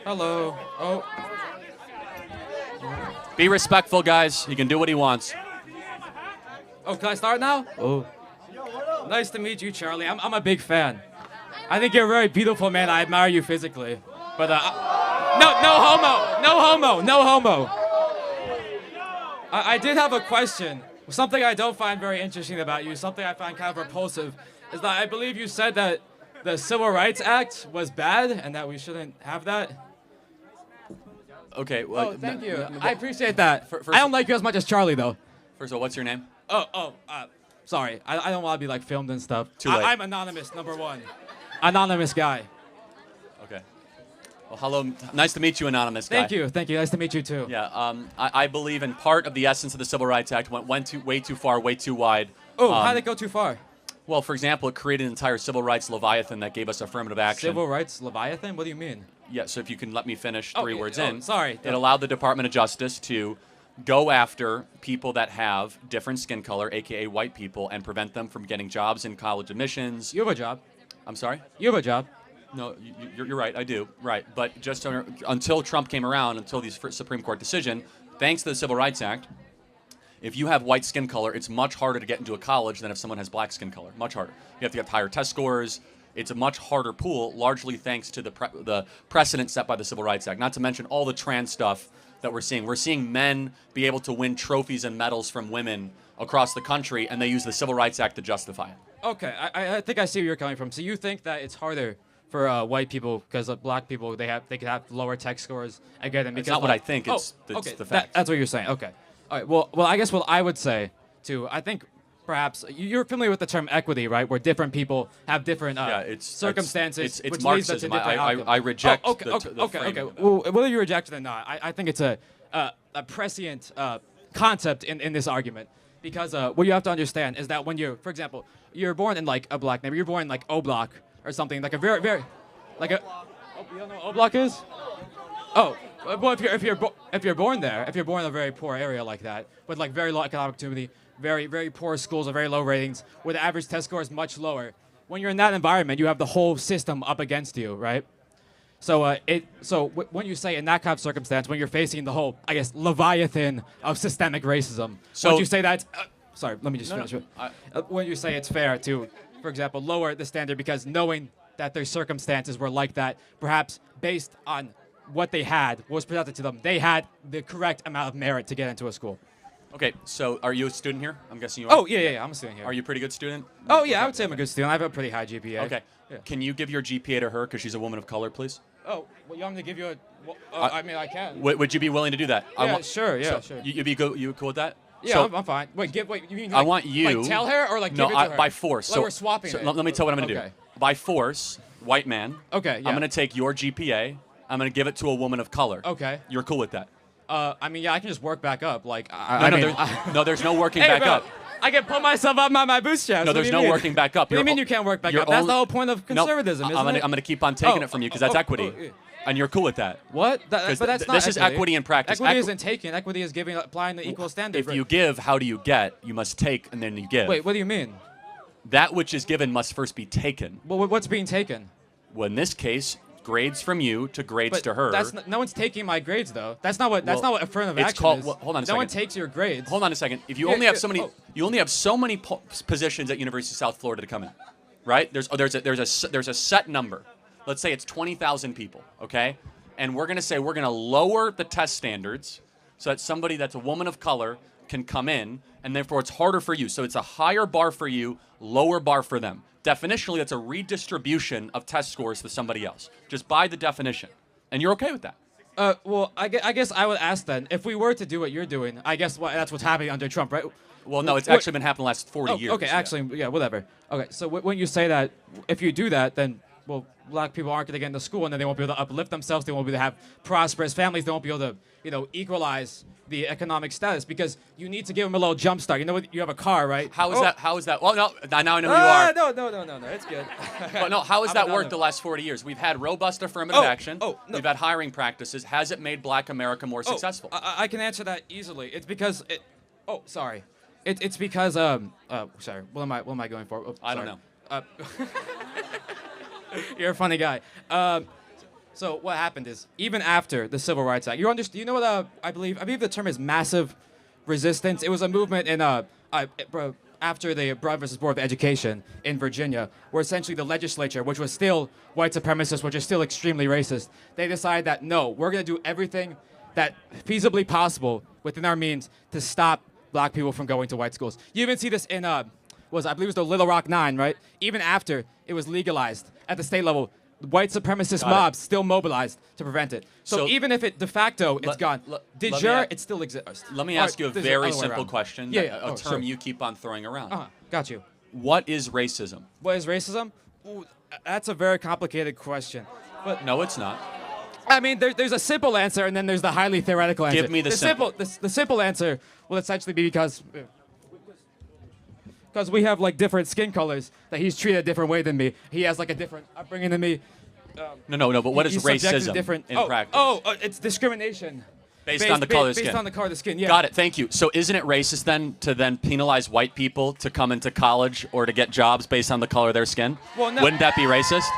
Hello. Oh, Be respectful, guys. He can do what he wants. oh, can I start now? Oh, nice to meet you, Charlie. I'm a big fan. I think you're a very beautiful man. I admire you physically. But no homo, no homo, no homo. I did have a question. Something I don't find very interesting about you, something I find kind of repulsive, is that I believe you said that the Civil Rights Act was bad and that we shouldn't have that. Okay. Well, Oh, thank you. I appreciate that. I don't like you as much as Charlie, though. First of all, what's your name? Sorry. I don't want to be like filmed and stuff. Too late. I'm anonymous, number one. Anonymous guy. Okay. Well, hello. Nice to meet you, anonymous guy. Thank you. Thank you. Nice to meet you too. Yeah. I believe in part of the essence of the Civil Rights Act went way too far, way too wide. Oh, how did it go too far? Well, for example, it created an entire civil rights leviathan that gave us affirmative action. Civil rights Leviathan? What do you mean? Yeah, so if you can let me finish Oh, three words oh, in. sorry. It allowed the Department of Justice to go after people that have different skin color, aka white people, and prevent them from getting jobs in college admissions. You have a job. I'm sorry? You have a job. No, you're right, I do. Right. But just until Trump came around, until the Supreme Court decision, thanks to the Civil Rights Act, if you have white skin color, it's much harder to get into a college than if someone has black skin color. Much harder. You have to get higher test scores. It's a much harder pool, largely thanks to the precedent set by the Civil Rights Act. Not to mention all the trans stuff that we're seeing. We're seeing men be able to win trophies and medals from women across the country, and they use the Civil Rights Act to justify it. Okay, I think I see where you're coming from. So you think that it's harder for white people because black people they could have lower tech scores and get them because It's not what I think. It's okay, the fact. that's what you're saying. Okay, all right. Well, I guess what I would say too. I think perhaps you're familiar with the term equity, right? Where different people have different circumstances. It's which leads them to Marxism. different outcomes. I reject okay, the framing of it. Well, whether you reject it or not, I think it's a prescient concept in this argument. Because what you have to understand is that when for example, you're born in like a black neighborhood, you're born in like O Block or something, like a very, like a, oh, you don't know what O Block is? Oh, well, if you're born there, if you're born in a very poor area like that, with like very low economic opportunity, very poor schools with very low ratings, where the average test score is much lower, when you're in that environment, you have the whole system up against you, right? So when you say in that kind of circumstance, when you're facing the whole, I guess, leviathan of systemic racism, So- when you say that, sorry, let me just finish. no, When you say it's fair to, for example, lower the standard because knowing that their circumstances were like that, perhaps based on what they had, what was presented to them, they had the correct amount of merit to get into a school. Okay, so are you a student here? I'm guessing you are. Oh, yeah, I'm a student here. Are you a pretty good student? Oh, yeah, I would say I'm a good student. I have a pretty high GPA. Okay. Yeah. Can you give your GPA to her because she's a woman of color, please? Oh, well, you want me to give you a, I mean, I can. Would you be willing to do that? Yeah, sure. You'd be good. You cool with that? Yeah, So- I'm fine. Wait, you mean I like, want you. like tell her or like no, give it to her? by force. Like we're swapping so it. Let me tell you what I'm going to Okay. do. By force, white man. Okay, yeah. I'm going to take your GPA. I'm going to give it to a woman of color. Okay. You're cool with that? I mean, yeah, I can just work back up. Like, There's no working hey, back bro, up. I can pull myself up by my bootstraps. No, What do there's you no mean? working back up. What do you mean you can't work back you're up? That's only- the whole point of No, conservatism, isn't I'm it? going to keep on taking Oh, it from you because that's equity. yeah. And you're cool with that. What? But 'Cause that's not this is equity in practice. Equity isn't taking. Equity is applying the equal standard. If you give, how do you get? You must take, and then you give. Wait, what do you mean? That which is given must first be taken. Well, what's being taken? Well, in this case, grades from you to grades But to her. no one's taking my grades though. That's not what affirmative it's action called- is. well, hold on a No one second. takes your grades. Hold on a second. If you Yeah, only have yeah, so many, oh. you only have so many positions at University of South Florida to come in, right? There's a set number. Let's say it's 20,000 people, okay? And we're gonna say we're gonna lower the test standards so that somebody that's a woman of color can come in, and therefore it's harder for you. So it's a higher bar for you, lower bar for them. Definitionally, that's a redistribution of test scores to somebody else, just by the definition. And you're okay with that? Well, I guess I would ask then, if we were to do what you're doing, I guess that's what's happening under Trump, right? Well, no, it's What- actually been happening the last 40 years. Okay, yeah. actually, yeah, whatever. Okay, so when you say that, if you do that, then, well, black people aren't going to get into school, and then they won't be able to uplift themselves. They won't be able to have prosperous families. They won't be able to, equalize the economic status because you need to give them a little jump start. You know what? You have a car, right? How is that? How is that? Well, no, now I know who you are. No, it's good. But no, how has I'm that another- worked the last 40 years? We've had robust affirmative action. No. We've had hiring practices. Has it made Black America more successful? I can answer that easily. It's because sorry. It's because sorry. What am I going for? Oh, I don't sorry. know. You're a funny guy. So what happened is, even after the Civil Rights Act, you know what I believe the term is massive resistance. It was a movement in after the Brown versus Board of Education in Virginia, where essentially the legislature, which was still white supremacist, which is still extremely racist, they decided that no, we're going to do everything that feasibly possible within our means to stop black people from going to white schools. You even see this in I believe it was the Little Rock Nine, right? Even after it was legalized at the state level, white supremacist mobs still mobilized to prevent it. So even if it de facto it's gone, de jure it still exists. Let me ask you a very simple question. Yeah, a term you keep on throwing around. Got you. What is racism? What is racism? Ooh, that's a very complicated question. But no, it's not. I mean, there's a simple answer, and then there's the highly theoretical answer. Give me the simple. The simple answer will essentially be because we have like different skin colors, that he's treated a different way than me. He has like a different upbringing than me. No. But what is racism in practice? It's discrimination. Based on the color of the skin. Based on the color of the skin, yeah. Got it, thank you. So isn't it racist then to penalize white people to come into college or to get jobs based on the color of their skin? Well, no. Wouldn't that be racist?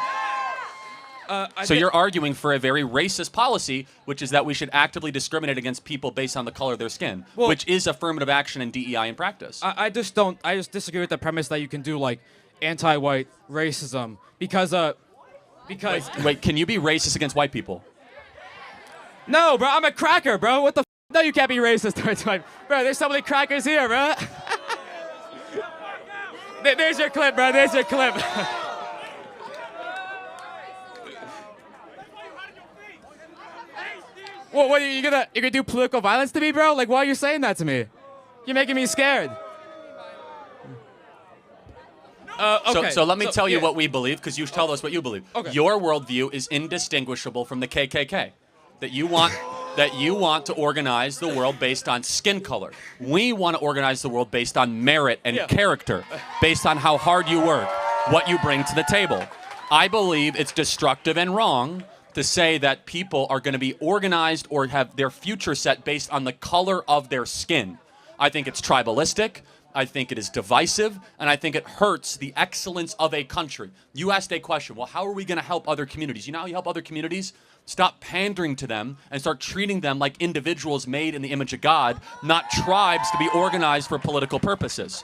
So you're arguing for a very racist policy, which is that we should actively discriminate against people based on the color of their skin, which is affirmative action in DEI in practice. I just disagree with the premise that you can do like anti-white racism because Wait, can you be racist against white people? No, bro, I'm a cracker, bro. What the f? No, you can't be racist towards white. Bro, there's so many crackers here, bro. There's your clip, bro. There's your clip. Well, what are you gonna do political violence to me, bro? Like, why are you saying that to me? You're making me scared. Okay. So let me tell you what we believe, because you tell us what you believe. Okay. Your worldview is indistinguishable from the KKK. That you want to organize the world based on skin color. We want to organize the world based on merit and character, based on how hard you work, what you bring to the table. I believe it's destructive and wrong to say that people are going to be organized or have their future set based on the color of their skin. I think it's tribalistic. I think it is divisive, and I think it hurts the excellence of a country. You asked a question, well, how are we going to help other communities? You know how you help other communities? Stop pandering to them and start treating them like individuals made in the image of God, not tribes to be organized for political purposes.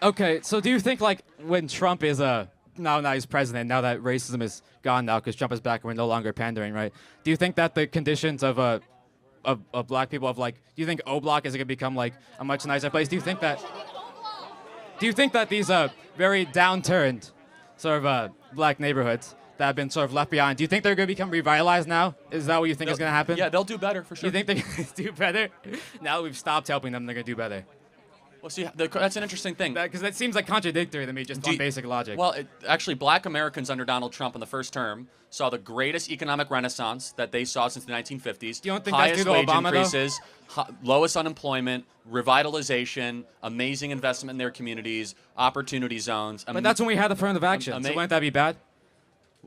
Okay, so do you think like when Trump is now he's president, now that racism is gone now because Trump is back and we're no longer pandering, right? Do you think that the conditions of black people do you think O Block is going to become like a much nicer place? Do you think that these very downturned sort of black neighborhoods that have been sort of left behind, do you think they're going to become revitalized now? Is that what you think is going to happen? Yeah, they'll do better for sure. You think they're going to do better? Now that we've stopped helping them, they're going to do better. Well, see, that's an interesting thing. Because that seems like contradictory to me, just on basic logic. Well, actually, black Americans under Donald Trump in the first term saw the greatest economic renaissance that they saw since the 1950s. You don't think highest that's due to wage Obama, increases, lowest unemployment, revitalization, amazing investment in their communities, opportunity zones. But that's when we had affirmative action. So wouldn't that be bad?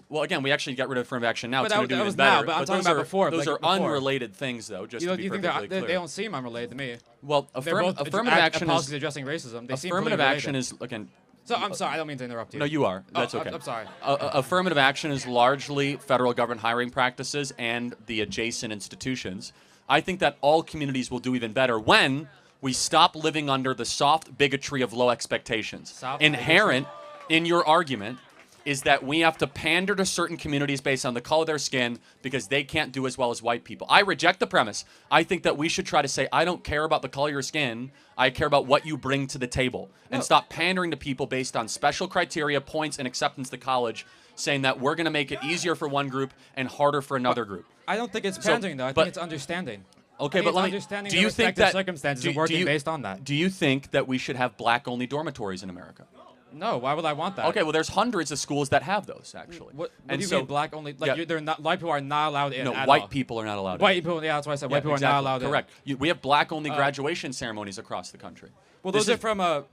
Well, again, we actually got rid of affirmative action now. But it's going to do that was even better. now, but I'm talking about before. Those are unrelated things, though, just to be perfectly clear. They don't seem unrelated to me. Well, affirmative action policies addressing racism. They seem affirmative action is, again... So, I'm sorry, I don't mean to interrupt you. No, you are. That's okay. I'm sorry. Affirmative action is largely federal government hiring practices and the adjacent institutions. I think that all communities will do even better when we stop living under the soft bigotry of low expectations. Inherent in your argument is that we have to pander to certain communities based on the color of their skin because they can't do as well as white people. I reject the premise. I think that we should try to say, I don't care about the color of your skin. I care about what you bring to the table. And stop pandering to people based on special criteria, points, and acceptance to college, saying that we're going to make it easier for one group and harder for another group. I don't think it's pandering, though. I think it's understanding. Okay, but let me... Do you think that circumstances and working based on that? Do you think that we should have black-only dormitories in America? No, why would I want that? Okay, well, there's hundreds of schools that have those, actually. What do you mean black only? Like, they're not, white people are not allowed in at white all. people are not allowed White people, yeah, that's why I said white people are not allowed Correct. We have black-only graduation ceremonies across the country. Well, those are from well,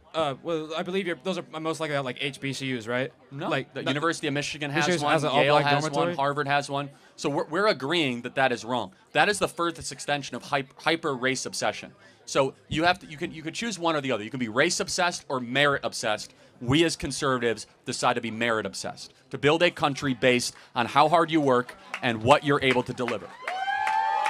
I believe those are most likely at like HBCUs, right? No, like the University of Michigan has Michigan one, has an Yale all-black has dormitory? one, Harvard has one. So we're agreeing that that is wrong. That is the furthest extension of hyper race obsession. So you could choose one or the other. You can be race obsessed or merit obsessed. We as conservatives decide to be merit obsessed, to build a country based on how hard you work and what you're able to deliver.